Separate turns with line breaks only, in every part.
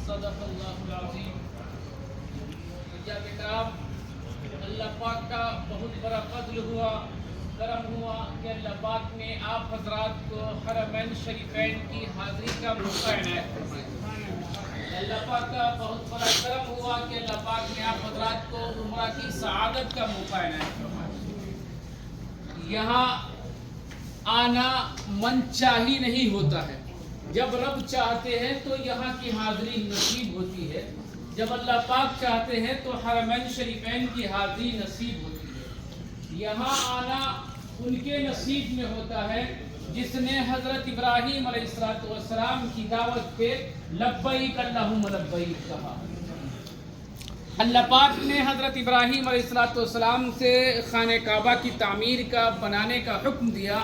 صدق اللہ العظیم۔ اللہ پاک کا بہت بڑا فضل ہوا، کرم ہوا کہ اللہ پاک نے آپ حضرات کو حرمین شریفین کی حاضری کا موقع عنایت فرمایا۔ اللہ پاک کا بہت بڑا کرم ہوا کہ اللہ پاک نے آپ حضرات کو عمرہ کی سعادت کا موقع عنایت فرمایا۔ یہاں آنا من چاہی نہیں ہوتا ہے، جب رب چاہتے ہیں تو یہاں کی حاضری نصیب ہوتی ہے، جب اللہ پاک چاہتے ہیں تو حرمین شریفین کی حاضری نصیب ہوتی ہے۔ یہاں آنا ان کے نصیب میں ہوتا ہے جس نے حضرت ابراہیم علیہ السلام کی دعوت پہ لبیک اللہم لبیک کہا۔ اللہ پاک نے حضرت ابراہیم علیہ السلام سے خانہ کعبہ کی تعمیر کا بنانے کا حکم دیا،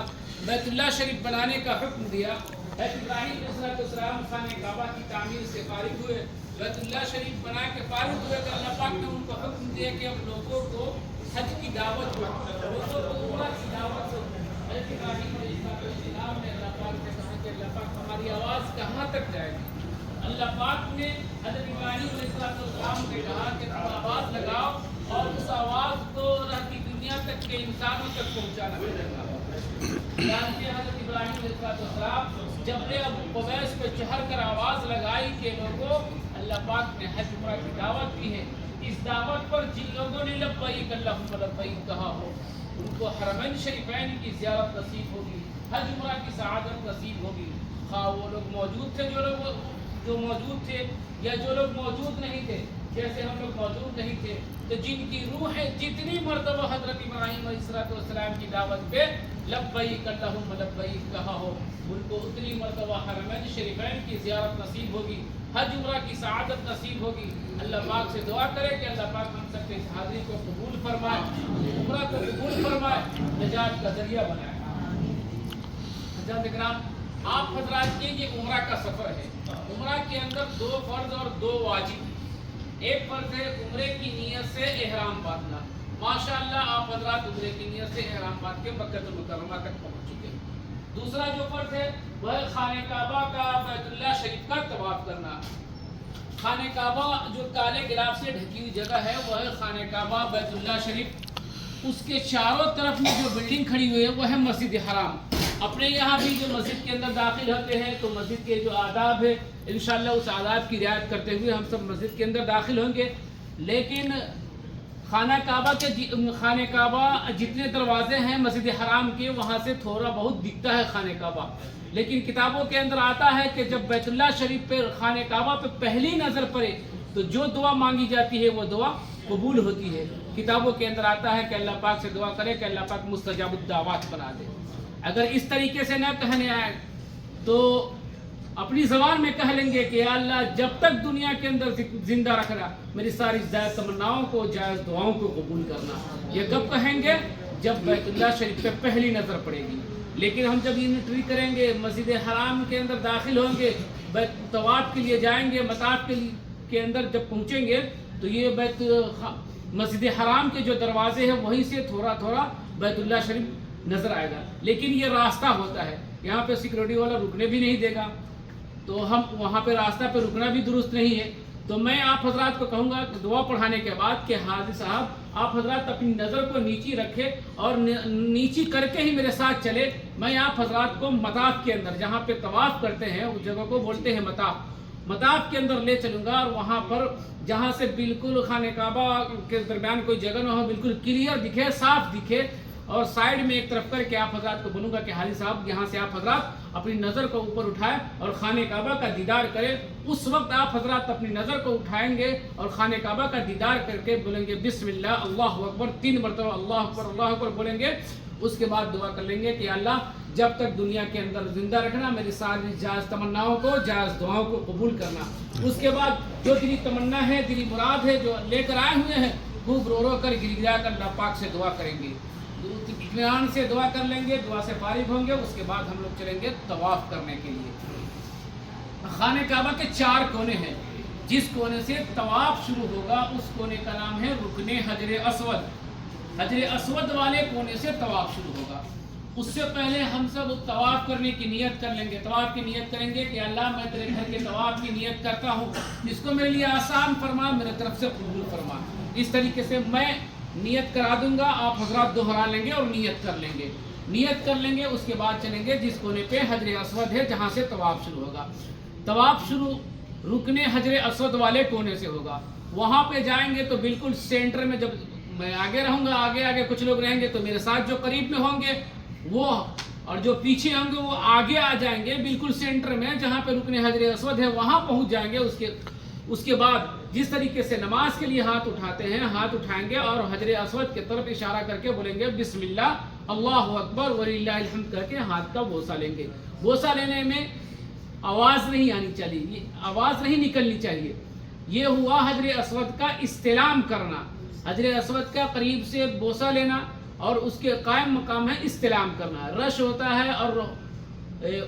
بیت اللہ شریف بنانے کا حکم دیا۔ حضرت ابراہیم علیہ السلام خانہ کعبہ کی تعمیر سے فارغ ہوئے، بیت اللہ شریف بنا کے فارغ ہوئے تو اللہ پاک نے ان کو حکم دیا کہ اب لوگوں کو حج کی دعوت دو، لوگوں کو عمرہ کی دعوت دو۔ حضرت ابراہیم علیہ السلام نے اللہ پاک سے کہا کہ اللہ پاک ہماری آواز کہاں تک جائے گی؟ اللہ پاک نے حضرت ابراہیم علیہ السلام سے کہا کہ تم آواز لگاؤ اور اس آواز کو رہتی دنیا تک کے انسانوں تک پہنچانا پڑے گا۔ جانتے حضرت ابراہیم علیہ السلام جب نے ابو قبیس پہ چڑھ کر آواز لگائی کہ لوگوں اللہ پاک نے حج عمرہ کی دعوت دی ہے، اس دعوت پر جن لوگوں نے لبیک اللہم لبیک کہا ہو ان کو حرمین شریفین کی زیارت نصیب ہوگی، حج عمرہ کی سعادت نصیب ہوگی، خواہ وہ لوگ موجود تھے جو موجود تھے یا جو لوگ موجود نہیں تھے، جیسے ہم لوگ موجود نہیں تھے تو جن کی روحیں جتنی مرتبہ حضرت ابراہیم علیہ السلام کی دعوت پہ لبیک اللہم لبیک کہا ہو ان کو اتنی مرتبہ حرمین شریفین کی زیارت نصیب ہوگی، حج عمرہ کی سعادت نصیب ہوگی۔ اللہ پاک سے دعا کرے کہ اللہ پاک ہم سب کے اس حاضری کو قبول فرمائے، عمرہ کو قبول فرمائے، نجات کا ذریعہ بنائے۔ حضرات اکرام، آپ حضرات کے یہ عمرہ کا سفر ہے، عمرہ کے اندر 2 فرض اور 2 واجب۔ ایک فرض ہے عمرے کی نیت سے احرام باندھنا، ماشاءاللہ آپ حضرات عمرے کی نیت سے احرام باندھ کے مکہ المکرمہ تک پہنچ چکے ہیں۔ دوسرا جو فرض ہے وہ ہے خانہ کعبہ کا بیت اللہ شریف کا طواف کرنا۔ خانہ کعبہ جو کالے گلاف سے ڈھکی ہوئی جگہ ہے وہ ہے خانہ کعبہ بیت اللہ شریف، اس کے چاروں طرف میں جو بلڈنگ کھڑی ہوئی ہے وہ ہے مسجد حرام۔ اپنے یہاں بھی جو مسجد کے اندر داخل ہوتے ہیں تو مسجد کے جو آداب ہے انشاءاللہ اس آداب کی رعایت کرتے ہوئے ہم سب مسجد کے اندر داخل ہوں گے، لیکن خانہ کعبہ جتنے دروازے ہیں مسجد حرام کے وہاں سے تھوڑا بہت دکھتا ہے خانہ کعبہ، لیکن کتابوں کے اندر آتا ہے کہ جب بیت اللہ شریف پہ خانہ کعبہ پہ پہلی نظر پڑے تو جو دعا مانگی جاتی ہے وہ دعا قبول ہوتی ہے۔ کتابوں کے اندر آتا ہے کہ اللہ پاک سے دعا کرے کہ اللہ پاک مستجاب الدعوات بنا دے۔ اگر اس طریقے سے نہ کہنے آئے تو اپنی زبان میں کہہ لیں گے کہ یا اللہ جب تک دنیا کے اندر زندہ رکھنا میری ساری جائز تمناؤں کو جائز دعاؤں کو قبول کرنا۔ یہ کب کہیں گے؟ جب بیت اللہ شریف پہ پہلی نظر پڑے گی۔ لیکن ہم جب انٹری کریں گے مسجد حرام کے اندر داخل ہوں گے، طواف کے لیے جائیں گے، مطاف کے اندر جب پہنچیں گے تو یہ مسجد حرام کے جو دروازے ہیں وہیں سے تھوڑا تھوڑا بیت اللہ شریف نظر آئے گا، لیکن یہ راستہ ہوتا ہے، یہاں پہ سیکورٹی والا رکنے بھی نہیں دے گا تو ہم وہاں پہ راستہ پہ رکنا بھی درست نہیں ہے۔ تو میں آپ حضرات کو کہوں گا کہ دعا پڑھانے کے بعد کہ حاجی صاحب آپ حضرات اپنی نظر کو نیچی رکھے اور نیچی کر کے ہی میرے ساتھ چلے۔ میں آپ حضرات کو مطاف کے اندر جہاں پہ طواف کرتے ہیں اس جگہ کو بولتے ہیں مطاف کے اندر لے چلوں گا، اور وہاں پر جہاں سے بالکل خانہ کعبہ کے درمیان کوئی جگہ نہ ہو، بالکل کلیئر دکھے، صاف دکھے، اور سائیڈ میں ایک طرف کر کے آپ حضرات کو بولوں گا کہ حاجی صاحب یہاں سے آپ حضرات اپنی نظر کو اوپر اٹھائیں اور خانہ کعبہ کا دیدار کریں۔ اس وقت آپ حضرات اپنی نظر کو اٹھائیں گے اور خانہ کعبہ کا دیدار کر کے بولیں گے بسم اللہ اللہ اکبر، 3 مرتبہ اللہ اکبر بولیں گے۔ اس کے بعد دعا کر لیں گے کہ اللہ جب تک دنیا کے اندر زندہ رکھنا میری ساری جائز تمناؤں کو جائز دعاؤں کو قبول کرنا۔ اس کے بعد جو دلی تمنا ہے، دلی مراد ہے جو لے کر آئے ہوئے ہیں، خوب رو رو کر گڑگڑا کر اللہ پاک سے دعا کریں گے، اطمینان سے دعا کر لیں گے، دعا سے فارغ ہوں گے۔ اس کے بعد ہم لوگ چلیں گے طواف کرنے کے لیے۔ خانہ کعبہ کے 4 کونے ہیں، جس کونے سے طواف شروع ہوگا اس کونے کا نام ہے رکن حجر اسود۔ حجر اسود والے کونے سے طواف شروع ہوگا۔ اس سے پہلے ہم سب طواف کرنے کی نیت کر لیں گے. طواف کی نیت کریں گے کہ اللہ میں تیرے گھر کے طواف کی نیت کرتا ہوں, اس کو میرے لیے آسان فرما, میرے طرف سے قبول فرما. اس طریقے سے میں نیت کرا دوں گا, آپ حضرات دوہرا لیں گے اور نیت کر لیں گے. نیت کر لیں گے, اس کے بعد چلیں گے جس کونے پہ حجر اسود ہے جہاں سے طواف شروع ہوگا. طواف شروع رکن حجر اسود والے کونے سے ہوگا. وہاں پہ جائیں گے تو بالکل سینٹر میں, جب میں آگے رہوں گا, آگے کچھ لوگ رہیں گے تو میرے ساتھ جو قریب میں ہوں گے وہ, اور جو پیچھے ہوں گے وہ آگے آ جائیں گے بالکل سینٹر میں جہاں پہ رکن حجر اسود ہے وہاں پہنچ جائیں گے. اس کے بعد جس طریقے سے نماز کے لیے ہاتھ اٹھاتے ہیں, ہاتھ اٹھائیں گے اور حجر اسود کی طرف اشارہ کر کے بولیں گے بسم اللہ اللہ اکبر وللہ الحمد کر کے ہاتھ کا بوسہ لیں گے. بوسہ لینے میں آواز نہیں آنی چاہیے, آواز نہیں نکلنی چاہیے. یہ ہوا حجر اسود کا استلام کرنا. حجر اسود کا قریب سے بوسہ لینا اور اس کے قائم مقام ہے استلام کرنا. رش ہوتا ہے اور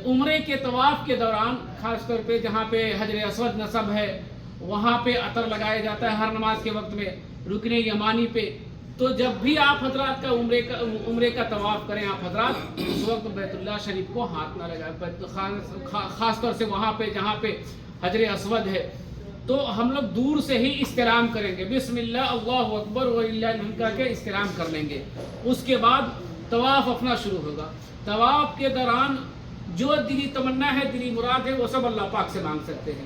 عمرے کے طواف کے دوران خاص طور پہ جہاں پہ حجر اسود نصب ہے وہاں پہ عطر لگایا جاتا ہے ہر نماز کے وقت میں رکن یمانی پہ. تو جب بھی آپ حضرات کا عمرے کا طواف کریں آپ حضرات, اس وقت بیت اللہ شریف کو ہاتھ نہ لگائیں, خاص طور سے وہاں پہ جہاں پہ حجر اسود ہے. تو ہم لوگ دور سے ہی استلام کریں گے, بسم اللہ اللہ اکبر وللہ الحمد کہہ کے استلام کر لیں گے. اس کے بعد طواف اپنا شروع ہوگا. طواف کے دوران جو دلی تمنا ہے, دلی مراد ہے, وہ سب اللہ پاک سے مانگ سکتے ہیں.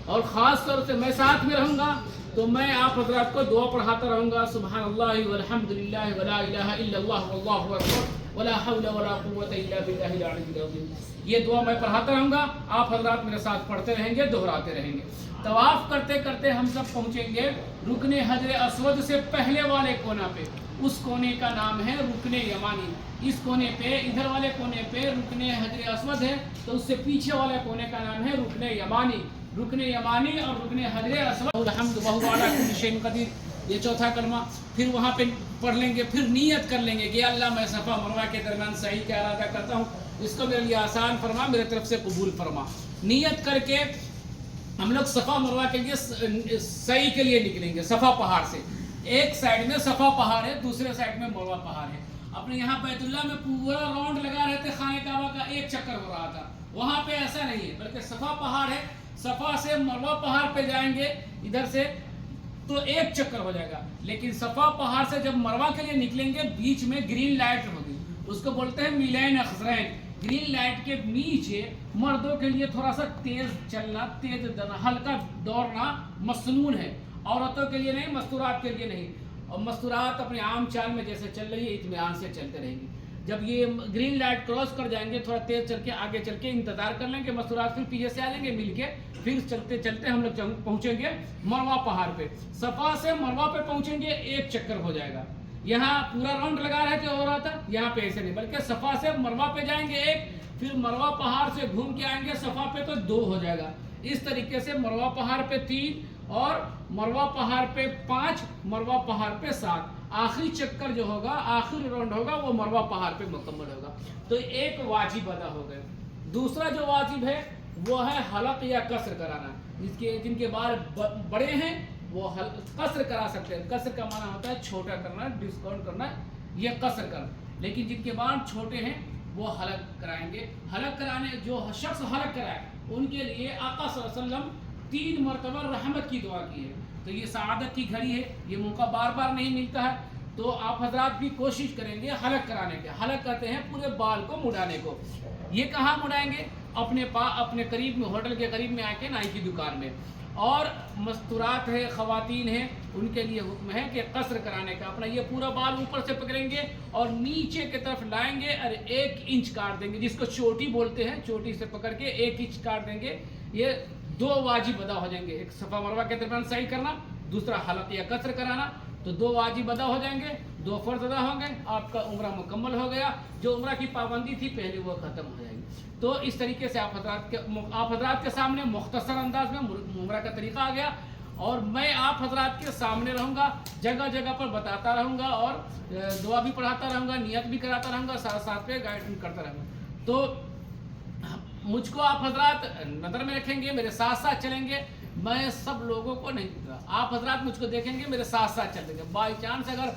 اور خاص طور سے میں ساتھ میں رہوں گا تو میں آپ حضرات کو دعا پڑھاتا رہوں گا, سبحان اللہ والحمد للہ ولا الہ الا اللہ واللہ اکبر ولا حول ولا قوت الا باللہ العلی العظیم. یہ دعا میں پڑھاتا رہوں گا, آپ حضرات میرے ساتھ پڑھتے رہیں گے, دہراتے رہیں گے. طواف کرتے کرتے ہم سب پہنچیں گے رکن حجر اسود سے پہلے والے کونا پہ. اس کونے کا نام ہے رکن یمانی. اس کونے پہ, ادھر والے کونے پہ رکن حجر اسود ہے تو اس سے پیچھے والے کونے کا نام ہے رکن یمانی. رکن یمانی اور رکن حجر اسود الحمد وهو علی کل شیء قدیر, یہ چوتھا کلمہ پھر وہاں پہ پڑھ لیں گے. پھر نیت کر لیں گے کہ اللہ میں صفا مروہ کے درمیان سعی کا ارادہ کرتا ہوں, اس کو میرے لیے آسان فرما, میرے طرف سے قبول فرما. نیت کر کے ہم لوگ صفا مروہ کے لیے سعی کے لیے نکلیں گے. صفا پہاڑ سے ایک سائڈ میں صفا پہاڑ ہے, دوسرے سائڈ میں مروہ پہاڑ ہے. اپنے یہاں بیت اللہ میں پورا راؤنڈ لگا رہے تھے, خانہ کعبہ کا ایک چکر ہو رہا تھا. وہاں پہ ایسا نہیں ہے بلکہ صفا پہاڑ ہے. صفا سے مروہ پہاڑ پہ جائیں گے ادھر سے تو ایک چکر ہو جائے گا, لیکن صفا پہاڑ سے جب مروہ کے لیے نکلیں گے بیچ میں گرین لائٹ ہوگی, اس کو بولتے ہیں میلین اخضرین. گرین لائٹ کے نیچے مردوں کے لیے تھوڑا سا تیز چلنا, تیز ہلکا دوڑنا مسنون ہے, عورتوں کے لیے نہیں, مستورات کے لیے نہیں. اور مستورات اپنے عام چال میں جیسے چل رہی ہے اطمینان سے چلتے رہیں گی. جب یہ گرین لائٹ کراس کر جائیں گے تھوڑا تیز چل کے آگے چل کے انتظار کر لیں گے, مستورات پھر پیچھے سے آ جائیں گے مل کے, پھر چلتے چلتے ہم لوگ پہنچیں گے مروہ پہاڑ پہ. صفا سے مروہ پہ پہنچیں گے ایک چکر ہو جائے گا. یہاں پورا راؤنڈ لگا رہے تھے ہو رہا تھا, یہاں پہ ایسے نہیں بلکہ صفا سے مروہ پہ جائیں گے ایک, پھر مروہ پہاڑ سے گھوم کے آئیں گے صفا پہ تو 2 ہو جائے گا. اس طریقے سے مروہ پہاڑ پہ 3 اور مروہ پہاڑ پہ 5, مروہ پہاڑ پہ 7. آخری چکر جو ہوگا, آخری راؤنڈ ہوگا وہ مروہ پہاڑ پہ مکمل ہوگا. تو ایک واجب ادا ہو گئے. دوسرا جو واجب ہے وہ ہے حلق یا قصر کرانا. جن کے بال بڑے ہیں وہ قصر کرا سکتے ہیں. قصر کا معنی ہوتا ہے چھوٹا کرنا, ڈسکاؤنٹ کرنا, یہ قصر کرنا. لیکن جن کے بال چھوٹے ہیں وہ حلق کرائیں گے. حلق کرانے, جو شخص حلق کرائے ان کے لیے آقا صلی اللہ علیہ وسلم 3 مرتبہ رحمت کی دعا کی ہے. تو یہ سعادت کی گھڑی ہے, یہ موقع بار بار نہیں ملتا ہے. تو آپ حضرات بھی کوشش کریں گے حلق کرانے کے. حلق کرتے ہیں پورے بال کو مڑانے کو. یہ کہاں مڑائیں گے؟ اپنے قریب میں, ہوٹل کے قریب میں آ کے نائی کی دکان میں. اور مستورات ہے, خواتین ہیں, ان کے لیے حکم ہے کہ قصر کرانے کا. اپنا یہ پورا بال اوپر سے پکڑیں گے اور نیچے کی طرف لائیں گے اور 1 انچ کاٹ دیں گے, جس کو چوٹی بولتے ہیں. چوٹی سے پکڑ کے 1 انچ کاٹ دیں گے. یہ 2 واجب ادا ہو جائیں گے, ایک صفا مروہ کے درمیان سعی کرنا, دوسرا حلق یا قصر کرانا. تو 2 واجب ادا ہو جائیں گے, 2 فرض ادا ہوں گے, آپ کا عمرہ مکمل ہو گیا. جو عمرہ کی پابندی تھی پہلے وہ ختم ہو جائے گی. تو اس طریقے سے آپ حضرات کے سامنے مختصر انداز میں عمرہ کا طریقہ آ گیا. اور میں آپ حضرات کے سامنے رہوں گا, جگہ جگہ پر بتاتا رہوں گا اور دعا بھی پڑھاتا رہوں گا, نیت بھی کراتا رہوں گا, ساتھ ساتھ پہ گائیڈ کرتا رہوں گا. تو مجھ کو آپ حضرات نظر میں رکھیں گے, میرے ساتھ ساتھ چلیں گے. میں سب لوگوں کو نہیں دیکھ رہا, آپ حضرات مجھ کو دیکھیں گے, میرے ساتھ ساتھ چلیں گے. بائی چانس اگر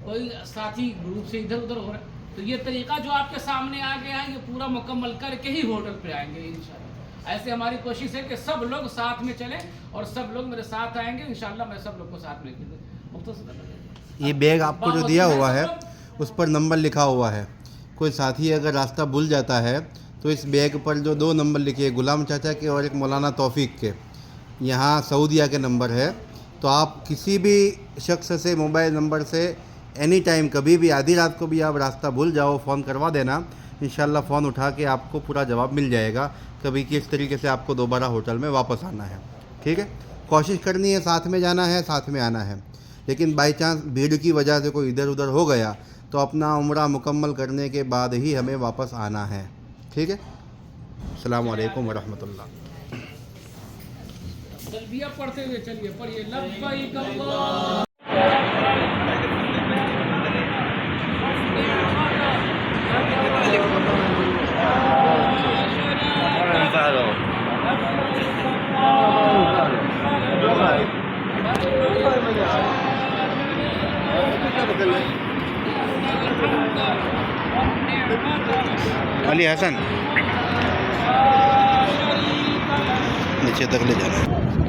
کوئی ساتھی گروپ سے ادھر ادھر ہو رہا ہے تو یہ طریقہ جو آپ کے سامنے آ گیا ہے یہ پورا مکمل کر کے ہی ہوٹل پہ آئیں گے انشاءاللہ. ایسے ہماری کوشش ہے کہ سب لوگ ساتھ میں چلیں اور سب لوگ میرے ساتھ آئیں گے انشاءاللہ. میں سب لوگ کو ساتھ میں
یہ بیگ آپ کو جو دیا ہوا ہے اس پر نمبر لکھا ہوا ہے. کوئی ساتھی اگر راستہ بھول جاتا ہے تو اس بیگ پر جو 2 نمبر لکھے غلام چاچا کے اور ایک مولانا توفیق کے, یہاں سعودیہ کے نمبر ہے. تو آپ کسی بھی شخص سے موبائل نمبر سے اینی ٹائم کبھی بھی آدھی رات کو بھی آپ راستہ بھول جاؤ فون کروا دینا, انشاءاللہ فون اٹھا کے آپ کو پورا جواب مل جائے گا کبھی کس طریقے سے آپ کو دوبارہ ہوٹل میں واپس آنا ہے. ٹھیک ہے, کوشش کرنی ہے ساتھ میں جانا ہے, ساتھ میں آنا ہے. لیکن بائی چانس بھیڑ کی وجہ سے کوئی ادھر ادھر ہو گیا تو اپنا عمرہ مکمل کرنے کے بعد ہی ہمیں واپس آنا ہے. ٹھیک ہے, السلام علیکم ورحمۃ اللہ.
تلبیہ پڑھتے ہوئے چلیے, پڑھیے لبیک اللہ
علی حسن نیچے تک لے جانا.